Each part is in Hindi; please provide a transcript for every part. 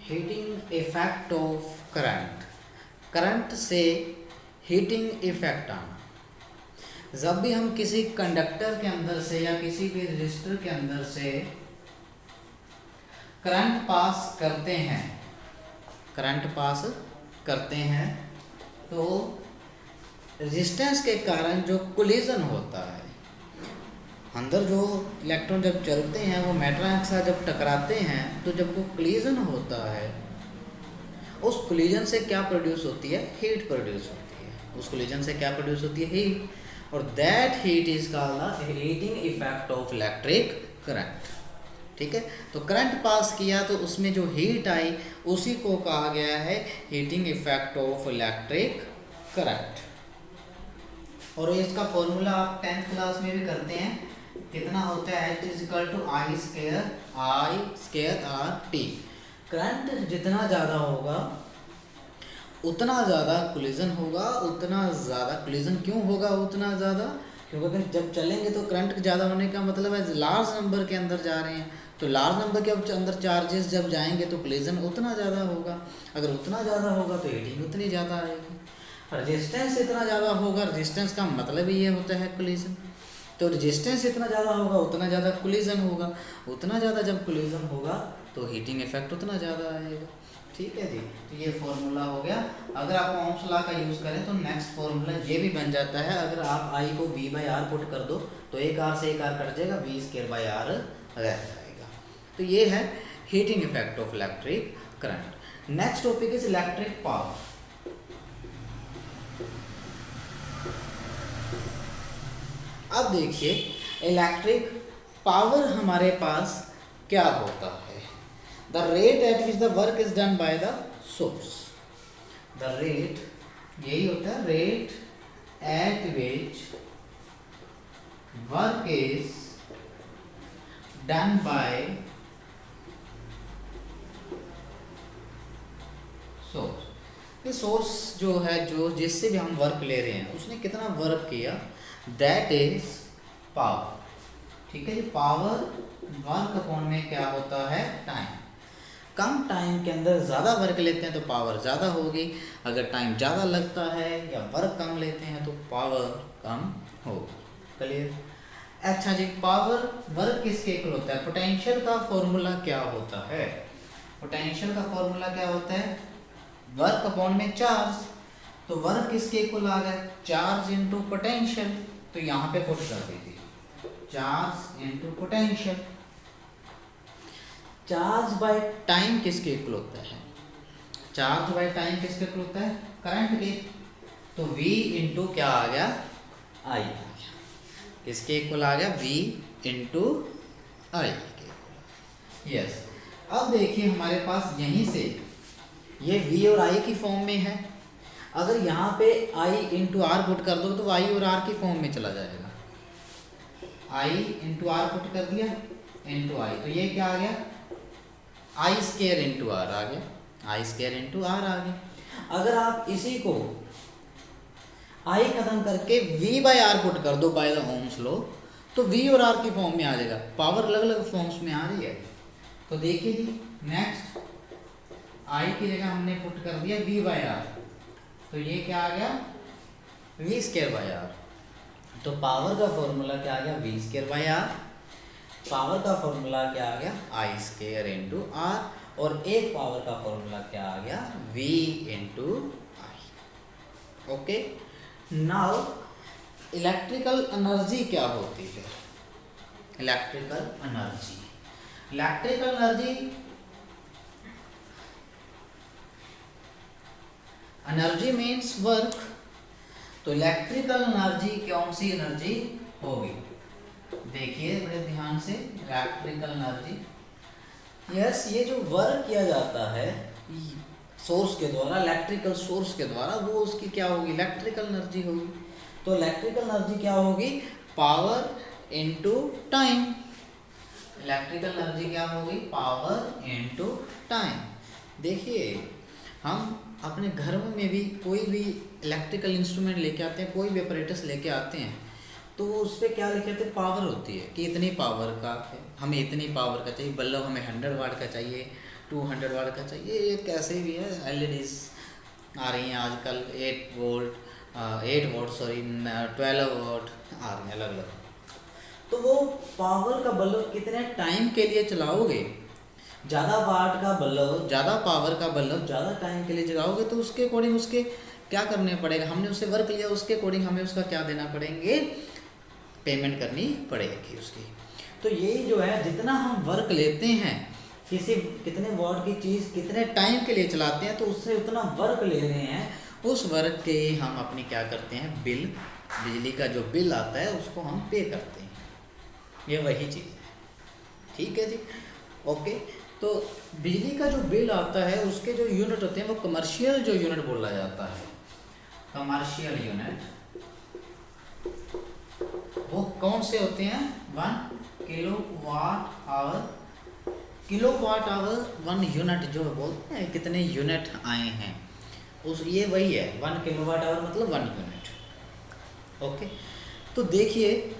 Heating effect of current, current से हीटिंग इफेक्ट आना। जब भी हम किसी कंडक्टर के अंदर से या किसी भी रजिस्टर के अंदर से करंट पास करते हैं, करंट पास करते हैं तो रेजिस्टेंस के कारण जो कोलिजन होता है, अंदर जो इलेक्ट्रॉन जब चलते हैं वो मेटल के साथ जब टकराते हैं तो जब वो कोलिजन होता है, उस कोलिजन से क्या प्रोड्यूस होती है? हीट प्रोड्यूस होती है। उस कोलिजन से क्या प्रोड्यूस होती है? हीट। और that heat is called the heating effect of electric current. ठीक है, तो करंट पास किया तो उसमें जो हीट आई उसी को कहा गया है heating effect of electric current. और इसका फॉर्मूला आप 10th क्लास में भी करते हैं, कितना होता है? H is equal to I square R T. Current जितना ज़्यादा होगा उतना ज़्यादा कोलिजन होगा, उतना ज़्यादा कोलिजन क्यों होगा उतना ज़्यादा? क्योंकि अगर जब चलेंगे तो करंट ज़्यादा होने का मतलब है लार्ज नंबर के अंदर जा रहे हैं, तो लार्ज नंबर के अंदर चार्जेस जब जाएंगे तो कोलिजन उतना ज़्यादा होगा। अगर उतना ज़्यादा होगा तो हीटिंग उतनी ज़्यादा आएगी। रेजिस्टेंस इतना ज़्यादा होगा, रेजिस्टेंस का मतलब ही ये होता है कोलिजन। तो रेजिस्टेंस इतना ज़्यादा होगा उतना ज़्यादा कोलिजन होगा, उतना ज़्यादा जब कोलिजन होगा तो हीटिंग इफेक्ट उतना ज़्यादा आएगा। ठीक है जी, तो ये फॉर्मूला हो गया। अगर आप ओम्स लॉ का यूज़ करें तो नेक्स्ट फॉर्मूला ये भी बन जाता है, अगर आप आई को वी बाई आर पुट कर दो तो एक आर से एक आर कट जाएगा, वी स्क्वायर बाई आर रह जाएगा। तो ये है heating effect of electric current. Next topic is electric power. अब देखिए इलेक्ट्रिक पावर हमारे पास क्या होता है? The rate at which the work is done by the source. The rate, यही होता है rate at which work is done by source. ये सोर्स जो है, जो जिससे भी हम वर्क ले रहे हैं उसने कितना वर्क किया, दैट इज पावर। ठीक है जी, पावर वर्क अपॉन में क्या होता है? टाइम। कम टाइम के अंदर ज़्यादा वर्क लेते हैं तो पावर ज़्यादा होगी, अगर टाइम ज़्यादा लगता है या वर्क कम लेते हैं तो पावर कम होगी। क्लियर? अच्छा जी, पावर वर्क किसके इक्वल होता है? पोटेंशियल का फॉर्मूला क्या होता है? पोटेंशियल का फॉर्मूला क्या होता है? वर्क अपॉन में चार्ज। तो वर्क किसके इक्वल आ गया? Charge into potential. तो यहाँ पे पुट कर दीजिए charge into potential. Charge by time किसके इक्वल होता है? चार्ज बाय टाइम किसके इक्वल होता है? करंट के। तो V इंटू क्या आ गया? I आ गया। किसके इक्वल आ गया? V इंटू आई के। यस। अब देखिए हमारे पास यहीं से ये V और I की फॉर्म में है, अगर यहाँ पे I इंटू आर पुट कर दो तो I और R की फॉर्म में चला जाएगा। I इंटू आर पुट कर दिया इंटू I, तो ये क्या आ गया? I स्केयर इंटू आर आ गया, I स्केयर इंटू आर आ गया। अगर आप इसी को I खत्म करके V बाई आर पुट कर दो बाय द ओम्स लॉ तो V और R की फॉर्म में आ जाएगा। पावर अलग अलग फॉर्म्स में आ रही है। तो देखिए जी, नेक्स्ट I की जगह हमने पुट कर दिया V बाई आर, तो ये क्या आ गया? V square by R. तो पावर का फॉर्मूला क्या आ गया? V square by R. Power का फॉर्मूला क्या आ गया? I square into R. और एक पावर का फॉर्मूला क्या आ गया? V into I. Okay, now electrical energy क्या होती है? Electrical energy, electrical energy, energy means work. तो इलेक्ट्रिकल एनर्जी कौन सी एनर्जी होगी? देखिए बड़े ध्यान से, इलेक्ट्रिकल एनर्जी, यस, ये जो वर्क किया जाता है सोर्स के द्वारा, इलेक्ट्रिकल सोर्स के द्वारा, वो उसकी क्या होगी? इलेक्ट्रिकल एनर्जी होगी। तो इलेक्ट्रिकल एनर्जी क्या होगी? Power into time. Electrical energy क्या होगी? Power into time. देखिए हम अपने घर में भी कोई भी इलेक्ट्रिकल इंस्ट्रूमेंट लेके आते हैं, कोई भी अपरेटस लेके आते हैं, तो उस पर क्या लिखे थे? पावर होती है कि इतनी पावर का है, हमें इतनी पावर का चाहिए, बल्ब हमें 100 वाट का चाहिए, 200 वाट का चाहिए, ये कैसे भी है, एलईडीज आ रही हैं आजकल, 8 वोल्ट सॉरी 12 वोल्ट आ रही हैं अलग अलग। तो वो पावर का बल्ब कितने टाइम के लिए चलाओगे, ज़्यादा वाट का बल्ब, ज़्यादा पावर का बल्ब ज़्यादा टाइम के लिए जलाओगे तो उसके अकॉर्डिंग उसके क्या करने पड़ेगा, हमने उससे वर्क लिया उसके अकॉर्डिंग हमें उसका क्या देना पड़ेंगे, पेमेंट करनी पड़ेगी उसकी। तो ये जो है जितना हम वर्क लेते हैं कितने वॉट की चीज़ कितने टाइम के लिए चलाते हैं तो उससे उतना वर्क ले रहे हैं, उस वर्क के हम अपनी क्या करते हैं बिल, बिजली का जो बिल आता है उसको हम पे करते हैं, ये वही चीज़ है। ठीक है जी, ओके। तो बिजली का जो बिल आता है उसके जो यूनिट होते हैं वो कमर्शियल जो यूनिट बोला जाता है, कमर्शियल यूनिट वो कौन से होते हैं, 1 kilowatt hour, kilowatt hour 1 unit जो बोलते हैं कितने यूनिट आए हैं उस, ये वही है 1 किलोवाट आवर मतलब 1 यूनिट। ओके, तो देखिए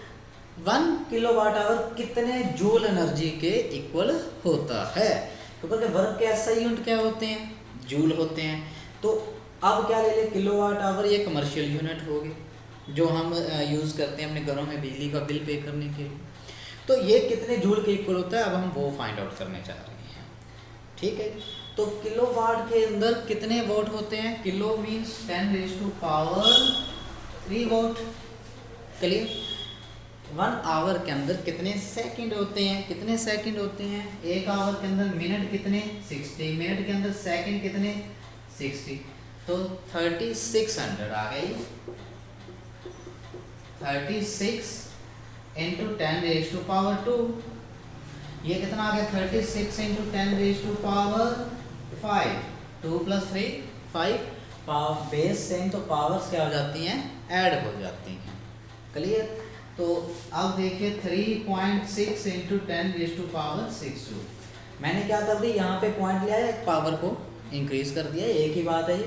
1 किलोवाट आवर कितने जूल एनर्जी के इक्वल होता है, तो कहते वर्क के एसआई यूनिट क्या होते हैं, जूल होते हैं। तो अब क्या ले ले, किलोवाट आवर ये कमर्शियल यूनिट होगी जो हम यूज़ करते हैं अपने घरों में बिजली का बिल पे करने के लिए। तो ये कितने जूल के इक्वल होता है, अब हम वो फाइंड आउट करने जा रहे हैं। ठीक है, तो किलोवाट के अंदर कितने वोट होते हैं, kilo means 10⁻³ volt, clear. 1 hour के अंदर कितने सेकंड होते हैं, कितने सेकंड होते हैं, 1 आवर के अंदर मिनट कितने 60, मिनट के अंदर सेकंड कितने 60, तो 3600 आ गई, 36 इंटू 10⁻², ये कितना आ गया 36 इंटू 10⁻⁵, 2 + 3 5, पावर बेस सेम तो पावर्स क्या हो जाती हैं, ऐड हो जाती हैं, क्लियर। तो अब देखिए 3.6 इंटू 10⁻⁶ जूल, मैंने क्या कर दी यहाँ पे पॉइंट लिया है, पावर को इंक्रीज कर दिया, एक ही बात है ये।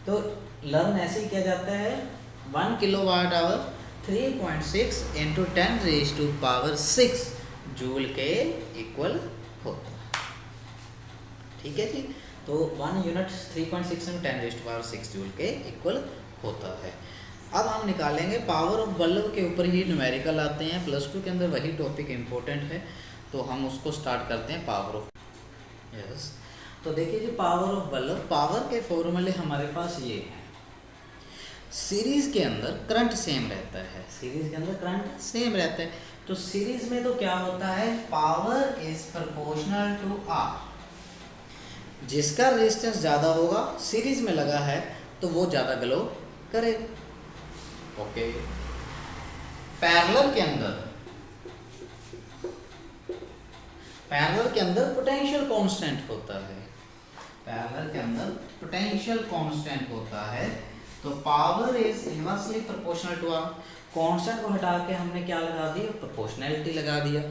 तो लर्न ऐसे ही किया जाता है, 1 किलोवाट आवर 3.6 इंटू 10⁻⁶ जूल के इक्वल होता है। ठीक है जी, तो 1 यूनिट 3.6 इंटू 10⁻⁶ जूल के इक्वल होता है। अब हम निकालेंगे पावर ऑफ बल्ब के ऊपर ही न्यूमेरिकल आते हैं, +2 के अंदर वही टॉपिक इम्पोर्टेंट है, तो हम उसको स्टार्ट करते हैं पावर ऑफ, यस। तो देखिए जी पावर ऑफ बल्ब, पावर के फॉर्मूले हमारे पास ये हैं, सीरीज के अंदर करंट सेम रहता है, सीरीज के अंदर करंट सेम रहता है, तो सीरीज में तो क्या होता है, power is proportional to R, जिसका रेजिस्टेंस ज़्यादा होगा सीरीज में लगा है तो वो ज़्यादा ग्लो करेगा। ओके, पैरेलल के अंदर पोटेंशियल कांस्टेंट होता है, पैरेलल के अंदर पोटेंशियल कांस्टेंट होता है, तो power is inversely proportional to R, constant को हटा के हमने क्या लगा दिया, प्रोपोर्शनैलिटी लगा दिया।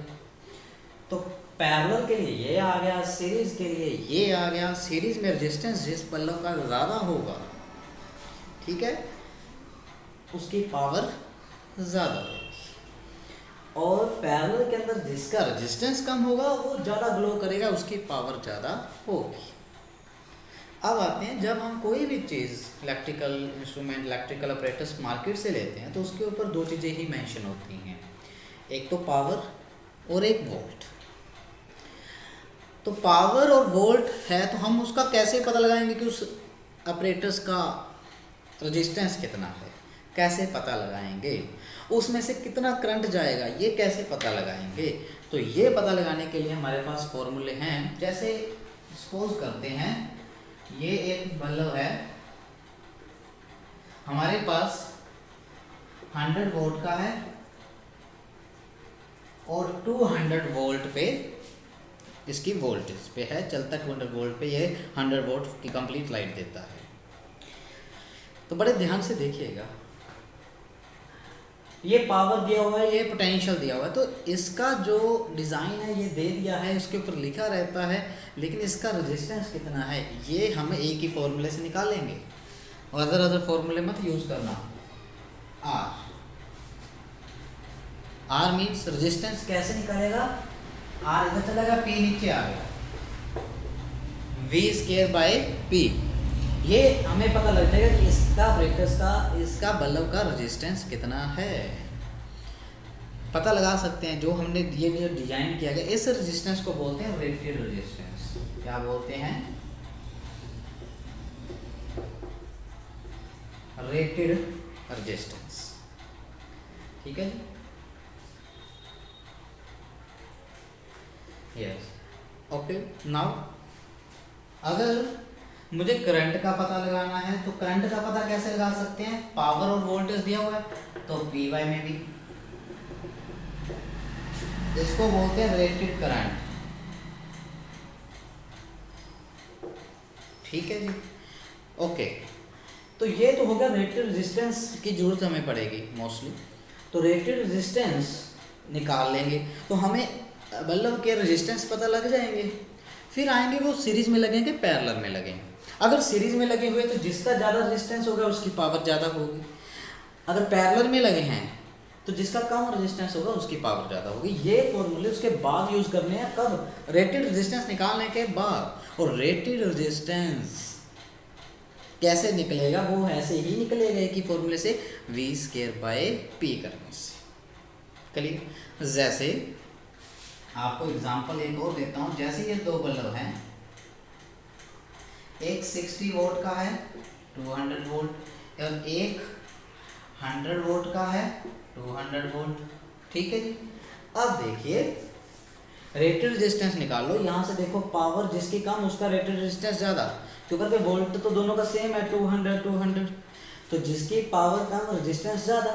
तो पैरेलल के लिए ये आ गया, सीरीज के लिए ये आ गया, सीरीज में रेजिस्टेंस जिस बल्ब का ज़्यादा होगा, ठीक है, उसकी पावर ज़्यादा होगी, और पैरेलल के अंदर जिसका रेजिस्टेंस कम होगा वो ज़्यादा ग्लो करेगा, उसकी पावर ज़्यादा होगी। अब आते हैं, जब हम कोई भी चीज़ electrical instrument, electrical apparatus market से लेते हैं तो उसके ऊपर 2 चीज़ें ही मेंशन होती हैं, एक तो पावर और एक वोल्ट। तो पावर और वोल्ट है तो हम उसका कैसे पता लगाएंगे कि उस अपरेटस का रेजिस्टेंस कितना है, कैसे पता लगाएंगे, उसमें से कितना करंट जाएगा, ये कैसे पता लगाएंगे। तो ये पता लगाने के लिए हमारे पास फॉर्मूले हैं, जैसे सपोज करते हैं ये एक बल्ब है, हमारे पास 100 वोल्ट का है और 200 वोल्ट पे इसकी वोल्टेज पे है, चलता 200 वोल्ट पे, ये 100 वोल्ट की कंप्लीट लाइट देता है। तो बड़े ध्यान से देखिएगा, ये पावर दिया हुआ है, ये पोटेंशियल दिया हुआ है, तो इसका जो डिज़ाइन है ये दे दिया है, इसके ऊपर लिखा रहता है, लेकिन इसका रेजिस्टेंस कितना है ये हम एक ही फॉर्मूले से निकालेंगे, और अदर फॉर्मूले मत यूज़ करना। आर मीन्स रेजिस्टेंस कैसे निकालेगा, आर इधर चला गया, पी नीचे आ गया, वी स्केयर बाय पी। ये हमें पता लग जाएगा कि इसका बल्ब का रेजिस्टेंस कितना है, पता लगा सकते हैं। जो हमने ये जो डिजाइन किया गया इस रेजिस्टेंस को बोलते हैं रेटेड रेजिस्टेंस। क्या बोलते हैं? Rated resistance. ठीक है जी, यस ओके। नाउ अगर मुझे करंट का पता लगाना है तो करंट का पता कैसे लगा सकते हैं? पावर और वोल्टेज दिया हुआ है तो पी वाई में भी, इसको बोलते हैं रेटेड करंट। ठीक है जी, ओके। तो ये तो हो गया रेटेड रेजिस्टेंस की जरूरत हमें पड़ेगी मोस्टली। तो रेटेड रेजिस्टेंस निकाल लेंगे तो हमें बल्ब के रेजिस्टेंस पता लग जाएंगे। फिर आएंगे वो सीरीज में लगेंगे पैरेलल में लगेंगे। अगर सीरीज में लगे हुए तो जिसका ज़्यादा रेजिस्टेंस होगा उसकी पावर ज़्यादा होगी। अगर पैरेलल में लगे हैं तो जिसका कम रेजिस्टेंस होगा उसकी पावर ज़्यादा होगी। ये फॉर्मूले उसके बाद यूज़ करने हैं, कब? रेटेड रेजिस्टेंस निकालने के बाद। और रेटेड रेजिस्टेंस कैसे निकलेगा? वो ऐसे ही निकलेगा कि फॉर्मूले से वी स्केयर बाय पी करने से। क्लियर? जैसे आपको एग्जांपल एक और देता हूँ। जैसे ये दो बल्ब हैं, एक 60 वोल्ट का है 200 वोल्ट और एक 100 वोल्ट का है 200 वोल्ट। ठीक है जी। अब देखिए रेटेड रेजिस्टेंस निकाल लो। यहाँ से देखो पावर जिसकी कम उसका रेटेड रेजिस्टेंस ज़्यादा, क्योंकि वोल्ट तो दोनों का सेम है 200। तो जिसकी पावर कम रेजिस्टेंस ज़्यादा।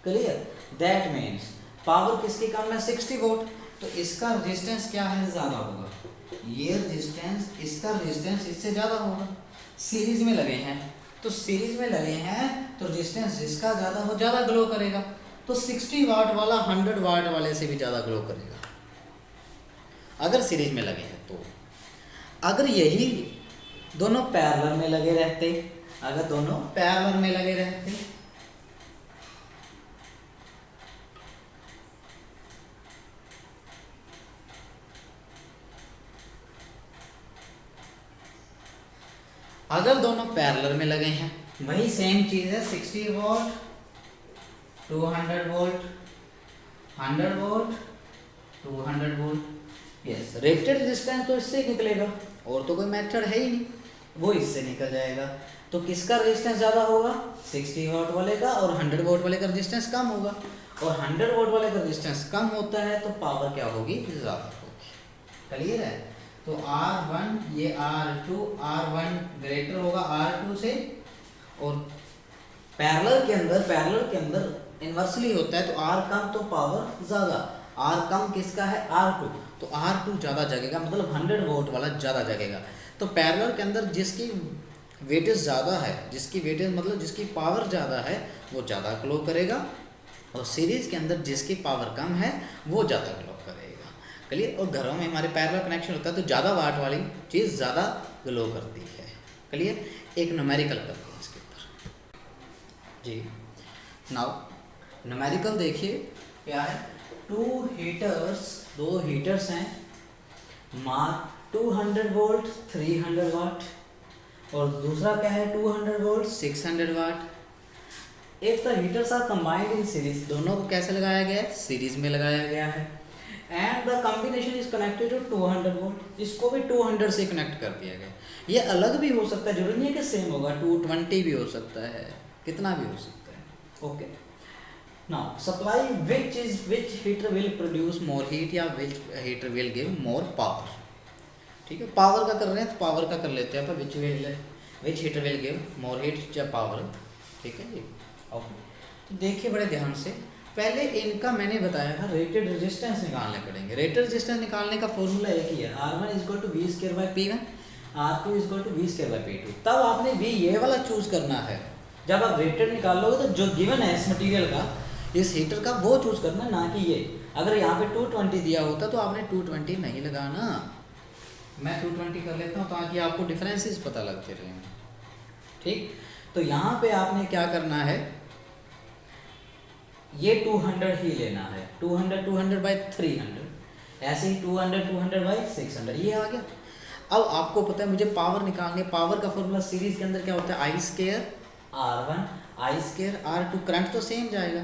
क्लियर? दैट मीन्स पावर किसकी कम है? 60 वोल्ट, तो इसका रेजिस्टेंस क्या है? ज़्यादा होगा। ये रेजिस्टेंस, इसका रेजिस्टेंस इससे ज़्यादा होगा। सीरीज में लगे हैं तो सीरीज में लगे हैं तो रेजिस्टेंस जिसका ज़्यादा हो ज़्यादा ग्लो करेगा। तो 60 वाट वाला 100 वाट वाले से भी ज़्यादा ग्लो करेगा अगर सीरीज में लगे हैं तो। अगर यही दोनों पैरेलल में लगे रहते, अगर दोनों पैरेलल में लगे रहते अगर दोनों पैरेलल में लगे हैं, वही सेम चीज़ है। 60 volt 200 volt 100 volt 200 volt. Yes, rated resistance तो इससे निकलेगा और तो कोई मेथड है ही नहीं, वो इससे निकल जाएगा। तो किसका रेजिस्टेंस ज़्यादा होगा? 60 वोल्ट वाले का, और 100 वोल्ट वाले का रेजिस्टेंस कम होगा। और 100 वोल्ट वाले का रेजिस्टेंस कम होता है तो पावर क्या होगी? ज़्यादा होगी। क्लियर है? तो R1 ये R2, R1 ग्रेटर होगा R2 से। और पैरेलल के अंदर इन्वर्सली होता है, तो R कम तो पावर ज़्यादा। R कम किसका है? R2, तो R2 ज़्यादा जगेगा, मतलब 100 वोल्ट वाला ज़्यादा जगेगा। तो पैरेलल के अंदर जिसकी वेटेज ज़्यादा है, जिसकी वेटेज मतलब जिसकी पावर ज़्यादा है वो ज़्यादा ग्लो करेगा, और सीरीज़ के अंदर जिसकी पावर कम है वो ज़्यादा ग्लो करेगा। क्लियर? और घरों में हमारे पैरेलल कनेक्शन होता है तो ज़्यादा वाट वाली चीज़ ज़्यादा ग्लो करती है। क्लियर? एक न्यूमेरिकल करते हैं इसके ऊपर जी। नाउ न्यूमेरिकल देखिए क्या है। दो हीटर्स हैं, मार्क 200 वोल्ट 300 वाट, और दूसरा क्या है 200 volt 600 watt. If the heaters are combined in series, दोनों को कैसे लगाया गया है? सीरीज में लगाया गया है। And the combination is connected to 200 volt, इसको भी 200 से कनेक्ट कर दिया गया। ये अलग भी हो सकता है, जरूरी नहीं है कि सेम होगा, 220 भी हो सकता है, कितना भी हो सकता है। Okay, now supply which heater will produce more heat या which heater will give more power। ठीक है, पावर का कर रहे हैं तो पावर का कर लेते हैं अपन, which heater will give more heat या पावर। ठीक है जी, ओके। तो देखिए बड़े ध्यान से, पहले इनका मैंने बताया था रेटेड रेजिस्टेंस निकालने पड़ेंगे। रेटेड रेजिस्टेंस निकालने का फॉर्मूला एक ही है, R1 = V²/P1, R2 = V²/P2। तब आपने V ये वाला चूज करना है। जब आप रेटेड निकाल लोगे तो जो गिवन है इस मटेरियल का, इस हीटर का, वो चूज करना, ना कि ये। अगर यहाँ पे 220 दिया होता तो आपने 220 नहीं लगाना। मैं 220 कर लेता हूँ ताकि आपको डिफरेंसेस पता लगते रहे। ठीक, तो यहाँ पे आपने क्या करना है, ये 200 ही लेना है, 200/300, ऐसे ही 200/600 ये आ गया। अब आपको पता है मुझे पावर निकालनी है, पावर का फॉर्मूला सीरीज के अंदर क्या होता है, I square R1 I square R2। Current तो सेम जाएगा,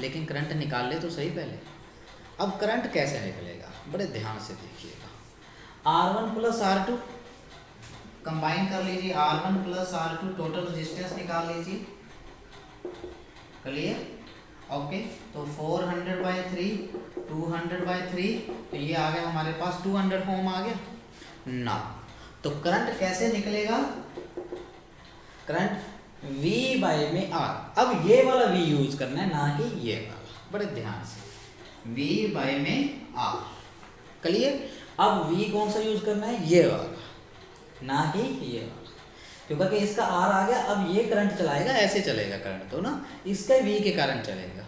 लेकिन करंट निकाल ले तो सही पहले। अब करंट कैसे निकलेगा, बड़े ध्यान से देखिएगा। R1 प्लस R2 कंबाइन कर लीजिए, R1 plus R2 total resistance निकाल लीजिए, क्लियर, ओके। तो 400/3 200/3, तो ये आ गया हमारे पास 200 ओम आ गया ना। तो करंट कैसे निकलेगा, करंट V बाय में R। अब ये वाला V यूज करना है, ना कि ये वाला, बड़े ध्यान से, V बाय में R, क्लियर। अब V कौन सा यूज करना है, ये वाला, ना कि ये वाला, क्योंकि इसका R आ गया। अब ये करंट चलाएगा, ऐसे चलेगा करंट तो ना, इसका V के कारण चलेगा।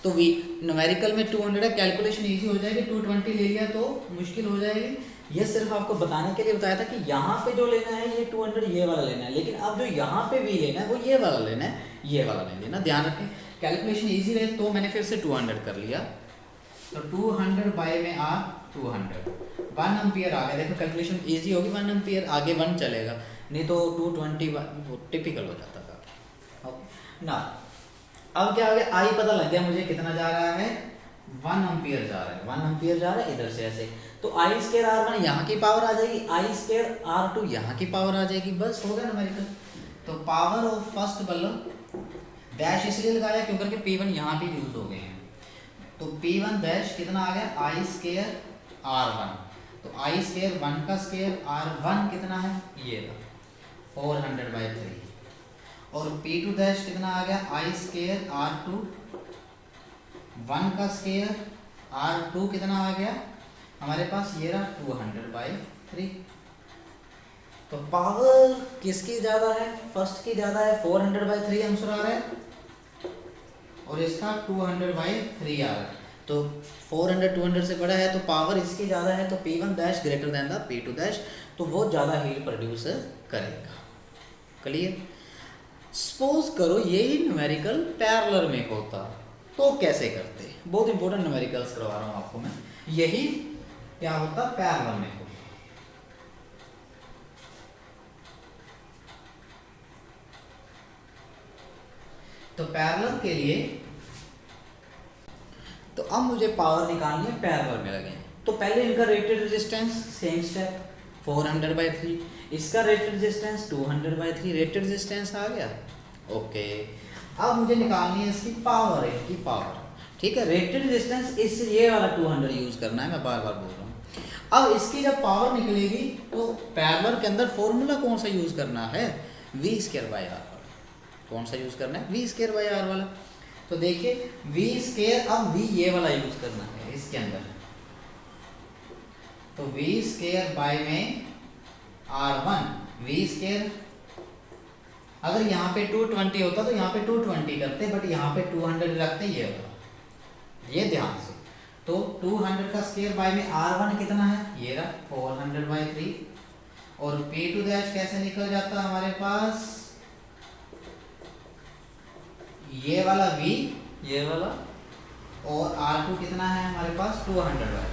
तो V न्यूमेरिकल में 200 है, कैलकुलेशन इजी हो जाएगी, 220 ले लिया तो मुश्किल हो जाएगी। ये सिर्फ आपको बताने के लिए बताया था कि यहाँ पे जो लेना है ये 200 ये वाला लेना है, लेकिन अब जो यहाँ पे V लेना है वो ये वाला लेना है, ये वाला नहीं लेना। ध्यान रखें, कैलकुलेशन इजी रहे तो मैंने फिर से 200 कर लिया। तो 200 बाय में R 200, 1 एम्पियर आ गया। देखो कैलकुलेशन इजी होगी, 1 एम्पियर आगे 1 चलेगा, नहीं तो 220 टिपिकल हो जाता था। ओके ना, अब क्या हो गया, आई पता लग गया मुझे कितना जा रहा है, 1 एम्पियर जा रहा है, 1 एम्पियर जा रहा है इधर से ऐसे। तो आई स्केयर R1 यहाँ की पावर आ जाएगी, आई स्केयर R2 यहाँ की पावर आ जाएगी, बस हो गया न्यूमेरिकल। तो power of first bulb dash इसलिए लगाया क्योंकि P1 यहाँ भी यूज हो गए हैं। तो P1 डैश कितना आ गया, आई स्केयर R1। तो आई स्केयर 1 का स्केयर R1 कितना है, ये 400/3। और P2 डैश कितना आ गया, आई स्केयर R2 1 का स्केयर R2 कितना आ गया हमारे पास, ये रहा 200/3। तो पावर किसकी ज़्यादा है, फर्स्ट की ज़्यादा है, 400/3 आंसर आ रहा है, और इसका 200/3 आ रहा है। तो 400 200 से बड़ा है तो पावर इसकी ज़्यादा है, तो P1 dash greater than the P2 dash, तो वो ज़्यादा हीट प्रोड्यूस करेगा, क्लियर। सपोज करो यही न्यूमेरिकल पैरेलल में होता तो कैसे करते, बहुत इंपॉर्टेंट न्यूमेरिकल्स करवा रहा हूँ आपको मैं। यही क्या होता, पैरेलल में होता, तो पैरेलल के लिए, तो अब मुझे पावर निकालनी है पैरेलल में लगे। तो पहले इनका रेटेड रेजिस्टेंस सेम स्टेप 400/3, इसका रेटेड रेजिस्टेंस 200/3, रेटेड रेजिस्टेंस आ गया, ओके। अब मुझे निकालनी है इसकी पावर, इनकी पावर, ठीक है। रेटेड रेजिस्टेंस इस ये वाला 200 यूज करना है, मैं बार बार बोल रहा हूँ। अब इसकी जब पावर निकलेगी तो पैरेलल के अंदर फॉर्मूला कौन सा यूज करना है, V² बाय R वाला। कौन सा यूज करना है, V² बाय R वाला। तो देखिए V², अब V ये वाला यूज करना है इसके अंदर, तो V² बाय में R1, V², अगर यहाँ पे 220 होता तो यहाँ पे 220 करते, बट यहाँ पे 200 रखते, ये वाला, ये ध्यान से। तो 200 का स्क्वायर बाय में R1 कितना है, ये रहा 400/3, और P2 डैश कैसे निकल जाता हमारे पास, ये वाला V, ये वाला, और R2 कितना है हमारे पास 200/3,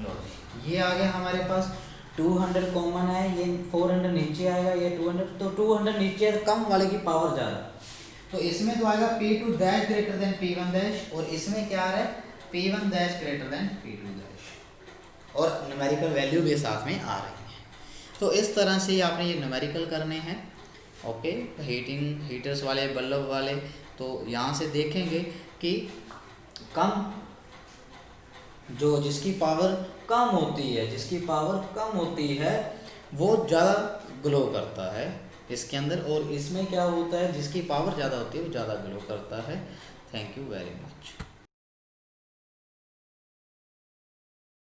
लो ये आ गया हमारे पास। 200 कॉमन है, ये 400 नीचे आएगा, ये 200, तो 200 नीचे कम वाले की पावर ज़्यादा, तो इसमें तो आएगा P2 dash greater than P1 dash, और इसमें क्या आ रहा है P1 dash greater than P2 dash, और न्यूमेरिकल वैल्यू भी साथ में आ रही है। तो इस तरह से आपने ये न्यूमेरिकल करने हैं, ओके। हीटर्स वाले, बल्ब वाले, तो यहाँ से देखेंगे कि कम जो जिसकी पावर कम होती है, जिसकी पावर कम होती है वो ज़्यादा ग्लो करता है इसके अंदर, और इसमें क्या होता है जिसकी पावर ज़्यादा होती है वो ज़्यादा ग्लो करता है। Thank you very much.